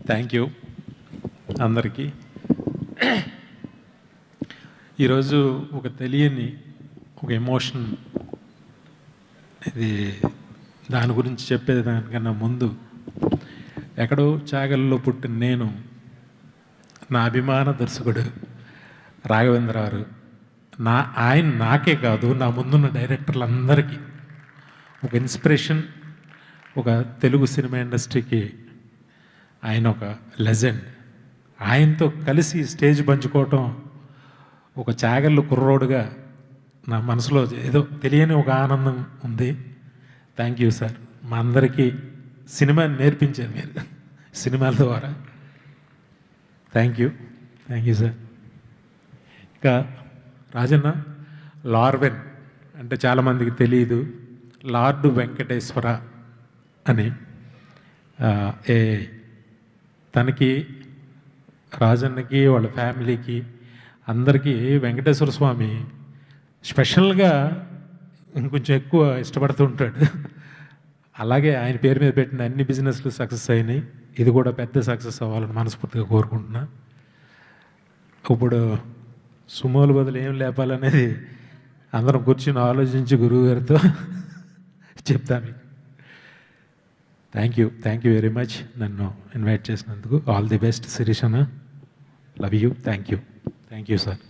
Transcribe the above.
Thank you అందరికీ. ఈరోజు ఒక తెలియని ఒక ఎమోషన్, ఇది దాని గురించి చెప్పేది దానికన్నా ముందు, ఎక్కడో చాగల్లో పుట్టిన నేను, నా అభిమాన దర్శకుడు రాఘవేంద్రరావు ఆయన నాకే కాదు, నా ముందున్న డైరెక్టర్లందరికీ ఒక ఇన్స్పిరేషన్. ఒక తెలుగు సినిమా ఇండస్ట్రీకి ఆయన ఒక లెజెండ్. ఆయనతో కలిసి స్టేజ్ పంచుకోవటం ఒక చాగళ్ళు కుర్రోడుగా నా మనసులో ఏదో తెలియని ఒక ఆనందం ఉంది. Thank you sir. మా అందరికీ సినిమాని నేర్పించారు మీరు సినిమాల ద్వారా. Thank you sir. ఇంకా రాజన్న, లార్వెన్ అంటే చాలామందికి తెలియదు, లార్డు వెంకటేశ్వర అని. తనకి, రాజన్నకి, వాళ్ళ ఫ్యామిలీకి అందరికీ వెంకటేశ్వర స్వామి స్పెషల్గా ఇంకొంచెం ఎక్కువ ఇష్టపడుతూ ఉంటాడు. అలాగే ఆయన పేరు మీద పెట్టిన అన్ని బిజినెస్లు సక్సెస్ అయినాయి. ఇది కూడా పెద్ద సక్సెస్ అవ్వాలని మనస్ఫూర్తిగా కోరుకుంటున్నా. ఇప్పుడు సుమోలు బదులు ఏం లేపాలనేది అందరం కూర్చుని ఆలోచించి గురువు గారితో చెప్తాను. థ్యాంక్ యూ వెరీ మచ్ నన్ను ఇన్వైట్ చేసినందుకు. ఆల్ ది బెస్ట్ శిరీష్ అన్న. Love you. Thank you sir.